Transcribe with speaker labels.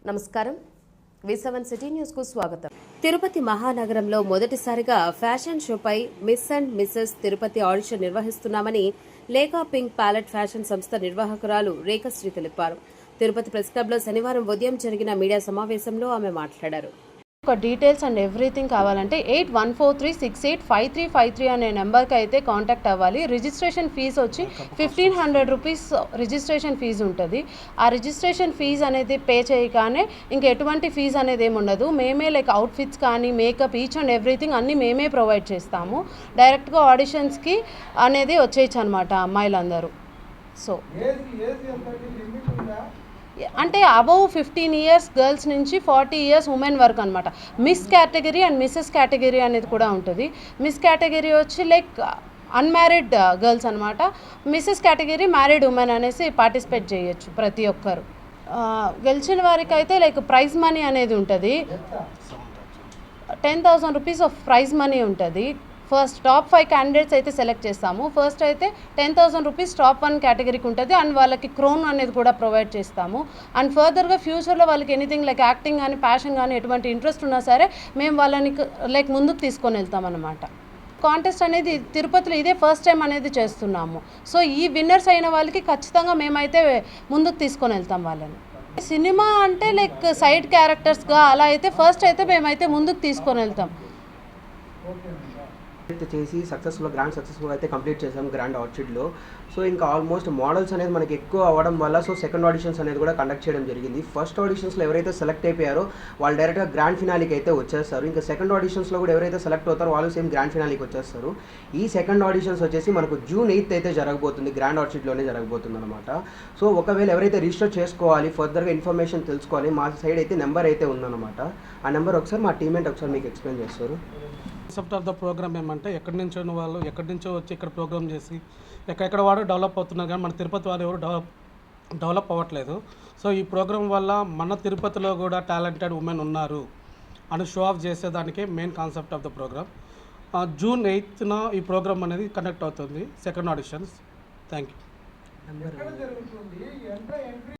Speaker 1: నమస్కారం V7 city news కు స్వాగతం. తిరుపతి మహానగరంలో మొదటిసారిగా ఫ్యాషన్ షోపై Miss and Mrs Tirupati audition నిర్వహిస్తున్నామని లేకా పింక్ ప్యాలెట్ ఫ్యాషన్ సంస్థ నిర్వాహకురాలు రేఖశ్రీ తెలిపారు. తిరుపతి ప్రెస్ క్లబ్లో శనివారం ఉదయం జరిగిన మీడియా సమావేశంలో ఆమె మాట్లాడారు.
Speaker 2: ఒక డీటెయిల్స్ అండ్ ఎవ్రీథింగ్ కావాలంటే 8143685353 అనే నెంబర్కి అయితే కాంటాక్ట్ అవ్వాలి. రిజిస్ట్రేషన్ ఫీజు వచ్చి 1500 రూపీస్ రిజిస్ట్రేషన్ ఫీజు ఉంటుంది. ఆ రిజిస్ట్రేషన్ ఫీజు అనేది పే చేయగానే ఇంక ఎటువంటి ఫీజు అనేది ఏమి ఉండదు. మేమే లైక్ అవుట్ఫిట్స్ కానీ మేకప్ ఈచ్ అండ్ ఎవ్రీథింగ్ అన్నీ మేమే ప్రొవైడ్ చేస్తాము. డైరెక్ట్గా ఆడిషన్స్కి అనేది వచ్చేయచ్చు అనమాట అమ్మాయిలందరూ. సో అంటే అబౌవ్ 15 ఇయర్స్ గర్ల్స్ నుంచి 40 ఇయర్స్ ఉమెన్ వరకు అనమాట. Miss category and Mrs category అనేది కూడా ఉంటుంది. మిస్ కేటగిరీ వచ్చి లైక్ అన్మ్యారీడ్ గర్ల్స్ అనమాట. మిస్సెస్ కేటగిరీ మ్యారీడ్ ఉమెన్ అనేసి పార్టిసిపేట్ చేయొచ్చు ప్రతి ఒక్కరు. గెలిచిన వారికి అయితే లైక్ ప్రైజ్ మనీ అనేది ఉంటుంది. 10,000 రూపీస్ ఆఫ్ ప్రైజ్ మనీ ఉంటుంది. ఫస్ట్ టాప్ 5 క్యాండిడేట్స్ అయితే సెలెక్ట్ చేస్తాము. ఫస్ట్ అయితే 10,000 రూపీస్ టాప్ 1 కేటగిరీకి ఉంటుంది. అండ్ వాళ్ళకి క్రోన్ అనేది కూడా ప్రొవైడ్ చేస్తాము. అండ్ ఫర్దర్గా ఫ్యూచర్లో వాళ్ళకి ఎనీథింగ్ లైక్ యాక్టింగ్ కానీ ప్యాషన్ కానీ ఎటువంటి ఇంట్రెస్ట్ ఉన్నా సరే మేము వాళ్ళని లైక్ ముందుకు తీసుకొని వెళ్తాం అన్నమాట. కాంటెస్ట్ అనేది తిరుపతిలో ఇదే ఫస్ట్ టైం అనేది చేస్తున్నాము. సో ఈ విన్నర్స్ అయిన వాళ్ళకి ఖచ్చితంగా మేమైతే ముందుకు తీసుకొని వెళ్తాం వాళ్ళని. సినిమా అంటే లైక్ సైడ్ క్యారెక్టర్స్గా అలా అయితే ఫస్ట్ అయితే మేమైతే ముందుకు తీసుకొని వెళ్తాం.
Speaker 3: చేసి గ్రాండ్ సక్సెస్ఫుల్ అయితే కంప్లీట్ చేసాం గ్రాండ్ ఆర్చిడ్లో. సో ఇంకా ఆల్మోస్ట్ మోడల్స్ అనేది మనకి ఎక్కువ అవ్వడం వల్ల సో సెకండ్ ఆడిషన్స్ అనేది కూడా కండక్ట్ చేయడం జరిగింది. ఫస్ట్ ఆడిషన్స్లో ఎవరైతే సెలెక్ట్ అయిపోయారో వాళ్ళు డైరెక్ట్గా గ్రాండ్ ఫినాలీకి అయితే వచ్చేస్తారు. ఇంకా సెకండ్ ఆడిషన్స్లో కూడా ఎవరైతే సెలెక్ట్ అవుతారో వాళ్ళు సేమ్ గ్రాండ్ ఫినాలీకి వచ్చేస్తారు. ఈ సెకండ్ ఆడిషన్స్ వచ్చేసి మనకు June 8th అయితే జరగబోతుంది. గ్రాండ్ ఆర్చిడ్లోనే జరగబోతుంది అనమాట. సో ఒకవేళ ఎవరైతే రిజిస్టర్ చేసుకోవాలి ఫర్దర్గా ఇన్ఫర్మేషన్ తెలుసుకోవాలి మా సైడ్ అయితే నెంబర్ అయితే ఉందన్నమాట. ఆ నెంబర్ ఒకసారి మా టీమేట్ ఒకసారి మీకు ఎక్స్ప్లెయిన్ చేస్తారు.
Speaker 4: కాన్సెప్ట్ ఆఫ్ ద ప్రోగ్రామ్ ఏమంటే ఎక్కడి నుంచో వాళ్ళు ఎక్కడి నుంచో వచ్చి ఇక్కడ ప్రోగ్రామ్ చేసి ఎక్కడెక్కడ వాడు డెవలప్ అవుతున్నారు, కానీ మన తిరుపతి వారు ఎవరు డెవలప్ అవ్వట్లేదు. సో ఈ ప్రోగ్రామ్ వల్ల మన తిరుపతిలో కూడా టాలెంటెడ్ ఉమెన్ ఉన్నారు అని షో ఆఫ్ చేసేదానికే main concept of the programme. June 8th ఈ ప్రోగ్రామ్ అనేది కండక్ట్ అవుతుంది సెకండ్ ఆడిషన్స్. Thank you.